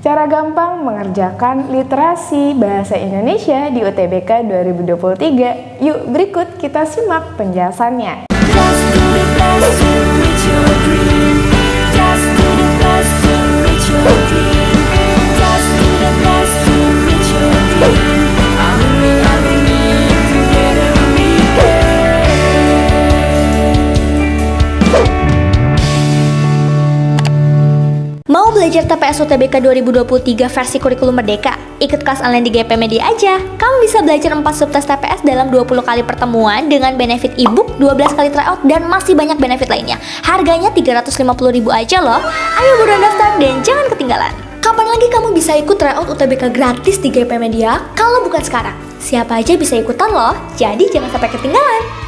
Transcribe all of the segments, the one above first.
Cara gampang mengerjakan literasi bahasa Indonesia di UTBK 2023. Yuk berikut kita simak penjelasannya. Mau belajar TPS UTBK 2023 versi kurikulum merdeka? Ikut kelas online di GP Media aja. Kamu bisa belajar 4 subtes TPS dalam 20 kali pertemuan dengan benefit ebook, 12 kali tryout, dan masih banyak benefit lainnya. Harganya 350.000 aja loh. Ayo buruan daftar dan jangan ketinggalan. Kapan lagi kamu bisa ikut tryout UTBK gratis di GP Media kalau bukan sekarang? Siapa aja bisa ikutan loh, jadi jangan sampai ketinggalan.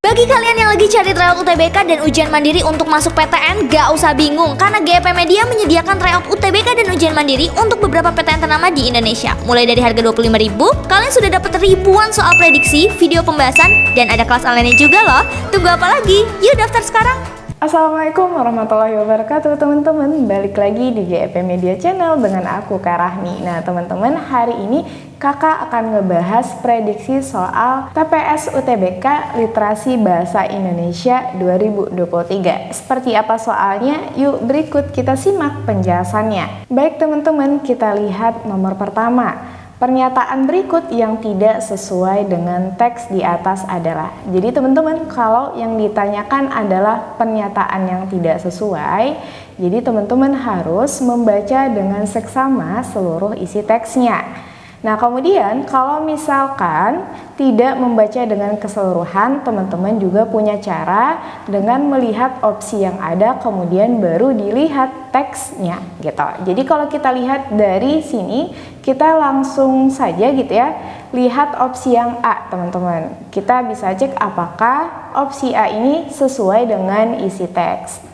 Bagi kalian yang lagi cari tryout UTBK dan ujian mandiri untuk masuk PTN, gak usah bingung karena GP Media menyediakan tryout UTBK dan ujian mandiri untuk beberapa PTN ternama di Indonesia. Mulai dari harga 25.000, kalian sudah dapat ribuan soal prediksi, video pembahasan, dan ada kelas online juga loh. Tunggu apa lagi? Yuk daftar sekarang! Assalamualaikum warahmatullahi wabarakatuh teman-teman. Balik lagi di GP Media Channel dengan aku Kak Rahmi. Nah teman-teman, hari ini kakak akan ngebahas prediksi soal TPS UTBK Literasi Bahasa Indonesia 2023. Seperti apa soalnya? Yuk berikut kita simak penjelasannya. Baik teman-teman, kita lihat nomor pertama. Pernyataan berikut yang tidak sesuai dengan teks di atas adalah. Jadi teman-teman, kalau yang ditanyakan adalah pernyataan yang tidak sesuai, jadi teman-teman harus membaca dengan seksama seluruh isi teksnya. Nah kemudian kalau misalkan tidak membaca dengan keseluruhan, teman-teman juga punya cara dengan melihat opsi yang ada kemudian baru dilihat teksnya gitu. Jadi kalau kita lihat dari sini, kita langsung saja gitu ya, lihat opsi yang A teman-teman. Kita bisa cek apakah opsi A ini sesuai dengan isi teks.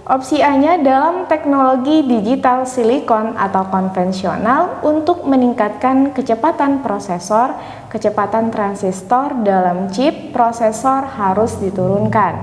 Opsi A-nya dalam teknologi digital silikon atau konvensional untuk meningkatkan kecepatan prosesor, kecepatan transistor dalam chip prosesor harus diturunkan.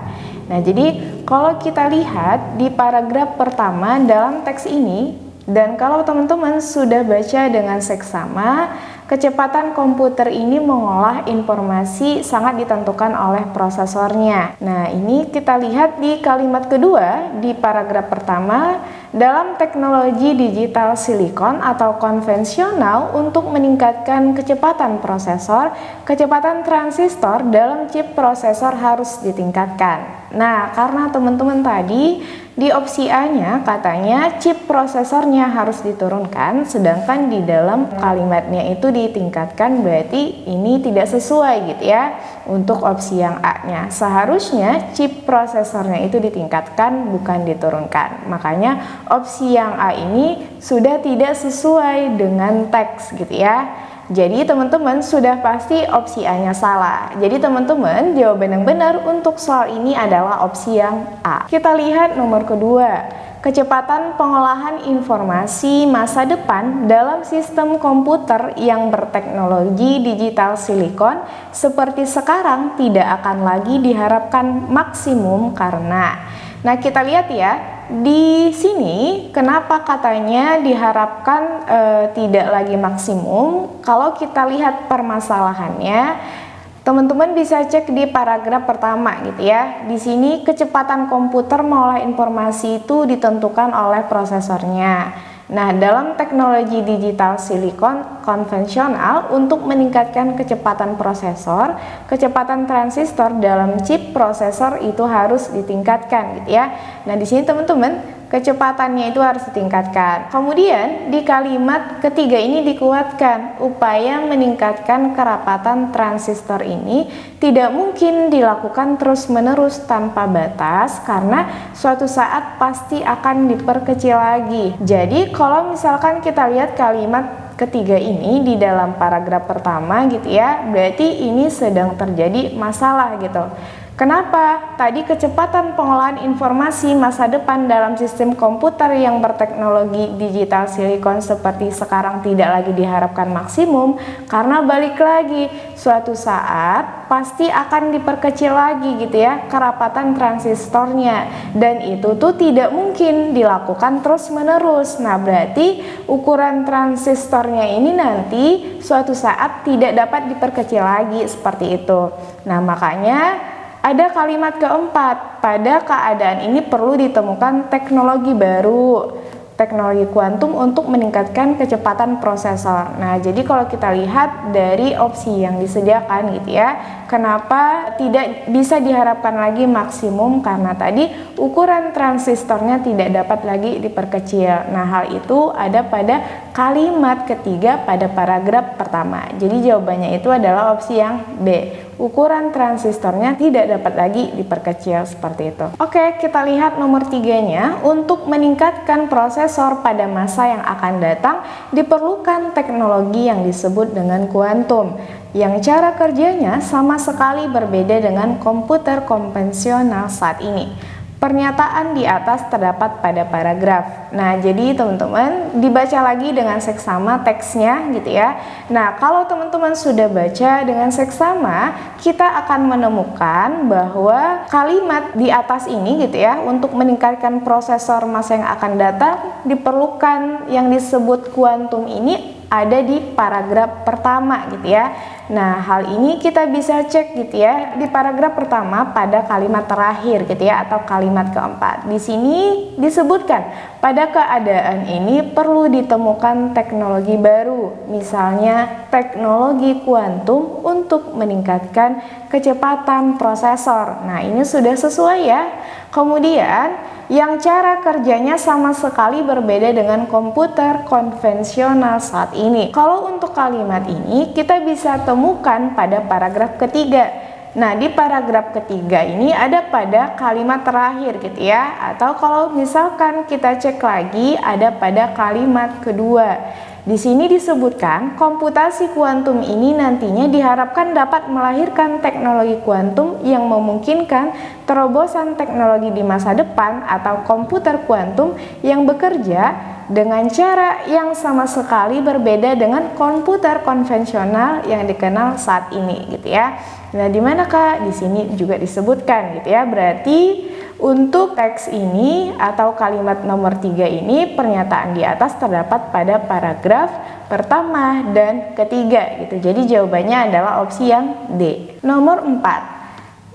Nah, jadi kalau kita lihat di paragraf pertama dalam teks ini, dan kalau teman-teman sudah baca dengan seksama, kecepatan komputer ini mengolah informasi sangat ditentukan oleh prosesornya. Nah, ini kita lihat di kalimat kedua di paragraf pertama, dalam teknologi digital silikon atau konvensional untuk meningkatkan kecepatan prosesor, kecepatan transistor dalam chip prosesor harus ditingkatkan. Nah, karena teman-teman tadi di opsi A-nya katanya chip prosesornya harus diturunkan, sedangkan di dalam kalimatnya itu ditingkatkan, berarti ini tidak sesuai gitu ya untuk opsi yang A-nya. Seharusnya chip prosesornya itu ditingkatkan, bukan diturunkan. Makanya opsi yang A ini sudah tidak sesuai dengan teks gitu ya. Jadi teman-teman sudah pasti opsi A-nya salah. Jadi teman-teman, jawaban yang benar untuk soal ini adalah opsi yang A. Kita lihat nomor kedua. Kecepatan pengolahan informasi masa depan dalam sistem komputer yang berteknologi digital silikon seperti sekarang tidak akan lagi diharapkan maksimum karena. Nah, kita lihat ya, di sini kenapa katanya diharapkan tidak lagi maksimum. Kalau kita lihat permasalahannya, teman-teman bisa cek di paragraf pertama gitu ya. Di sini kecepatan komputer mengolah informasi itu ditentukan oleh prosesornya. Nah, dalam teknologi digital silikon konvensional untuk meningkatkan kecepatan prosesor, kecepatan transistor dalam chip prosesor itu harus ditingkatkan gitu ya. Nah, di sini teman-teman kecepatannya itu harus ditingkatkan. Kemudian di kalimat ketiga ini dikuatkan, upaya meningkatkan kerapatan transistor ini tidak mungkin dilakukan terus-menerus tanpa batas karena suatu saat pasti akan diperkecil lagi. Jadi kalau misalkan kita lihat kalimat ketiga ini di dalam paragraf pertama gitu ya, berarti ini sedang terjadi masalah gitu. Kenapa? Tadi kecepatan pengolahan informasi masa depan dalam sistem komputer yang berteknologi digital silikon seperti sekarang tidak lagi diharapkan maksimum, karena balik lagi suatu saat pasti akan diperkecil lagi gitu ya kerapatan transistornya, dan itu tuh tidak mungkin dilakukan terus menerus. Nah berarti ukuran transistornya ini nanti suatu saat tidak dapat diperkecil lagi seperti itu. Nah makanya ada kalimat keempat, pada keadaan ini perlu ditemukan teknologi baru, teknologi kuantum untuk meningkatkan kecepatan prosesor. Nah, jadi kalau kita lihat dari opsi yang disediakan gitu ya, kenapa tidak bisa diharapkan lagi maksimum? Karena tadi ukuran transistornya tidak dapat lagi diperkecil. Nah, hal itu ada pada kalimat ketiga pada paragraf pertama. Jadi jawabannya itu adalah opsi yang B. Ukuran transistornya tidak dapat lagi diperkecil seperti itu. Oke, kita lihat nomor 3-nya. Untuk meningkatkan prosesor pada masa yang akan datang diperlukan teknologi yang disebut dengan kuantum, yang cara kerjanya sama sekali berbeda dengan komputer konvensional saat ini. Pernyataan di atas terdapat pada paragraf. Nah, jadi teman-teman dibaca lagi dengan seksama teksnya gitu ya. Nah, kalau teman-teman sudah baca dengan seksama, kita akan menemukan bahwa kalimat di atas ini gitu ya, untuk meningkatkan prosesor masa yang akan datang diperlukan yang disebut kuantum ini ada di paragraf pertama gitu ya. Nah, hal ini kita bisa cek gitu ya di paragraf pertama pada kalimat terakhir gitu ya, atau kalimat keempat. Di sini disebutkan pada keadaan ini perlu ditemukan teknologi baru, misalnya teknologi kuantum untuk meningkatkan kecepatan prosesor. Nah, ini sudah sesuai ya. Kemudian yang cara kerjanya sama sekali berbeda dengan komputer konvensional saat ini. Kalau untuk kalimat ini kita bisa temukan pada paragraf ketiga. Nah, di paragraf ketiga ini ada pada kalimat terakhir gitu ya, atau kalau misalkan kita cek lagi ada pada kalimat kedua. Di sini disebutkan komputasi kuantum ini nantinya diharapkan dapat melahirkan teknologi kuantum yang memungkinkan terobosan teknologi di masa depan atau komputer kuantum yang bekerja dengan cara yang sama sekali berbeda dengan komputer konvensional yang dikenal saat ini gitu ya. Nah, di mana Kak? Di sini juga disebutkan gitu ya. Berarti untuk teks ini atau kalimat nomor 3 ini, pernyataan di atas terdapat pada paragraf pertama dan ketiga gitu. Jadi jawabannya adalah opsi yang D. Nomor 4.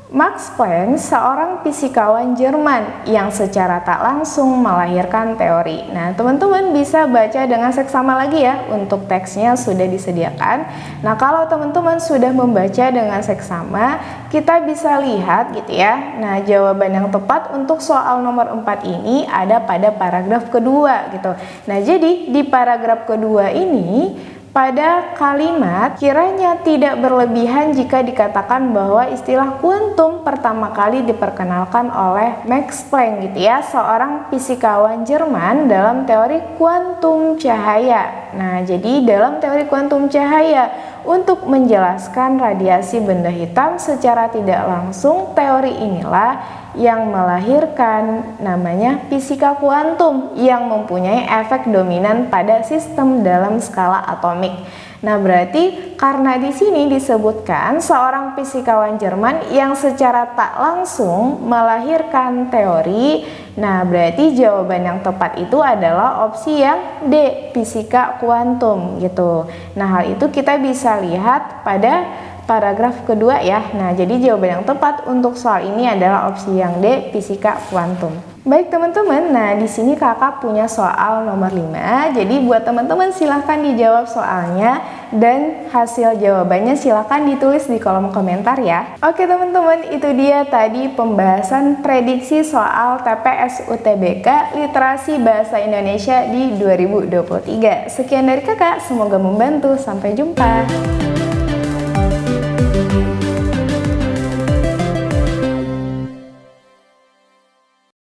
Max Planck, seorang fisikawan Jerman yang secara tak langsung melahirkan teori. Nah, teman-teman bisa baca dengan seksama lagi ya, untuk teksnya sudah disediakan. Nah, kalau teman-teman sudah membaca dengan seksama, kita bisa lihat gitu ya. Nah, jawaban yang tepat untuk soal nomor 4 ini ada pada paragraf kedua gitu. Nah, jadi di paragraf kedua ini pada kalimat kiranya tidak berlebihan jika dikatakan bahwa istilah kuantum pertama kali diperkenalkan oleh Max Planck gitu ya, seorang fisikawan Jerman dalam teori kuantum cahaya. Nah, jadi dalam teori kuantum cahaya untuk menjelaskan radiasi benda hitam secara tidak langsung, teori inilah yang melahirkan namanya fisika kuantum yang mempunyai efek dominan pada sistem dalam skala atomik. Nah, berarti karena di sini disebutkan seorang fisikawan Jerman yang secara tak langsung melahirkan teori, nah berarti jawaban yang tepat itu adalah opsi yang D, fisika kuantum gitu. Nah, hal itu kita bisa lihat pada paragraf kedua ya. Nah, jadi jawaban yang tepat untuk soal ini adalah opsi yang D, fisika kuantum. Baik teman-teman, nah di sini kakak punya soal nomor 5. Jadi buat teman-teman silahkan dijawab soalnya dan hasil jawabannya silahkan ditulis di kolom komentar ya. Oke teman-teman, itu dia tadi pembahasan prediksi soal TPS UTBK Literasi Bahasa Indonesia di 2023. Sekian dari kakak, semoga membantu. Sampai jumpa.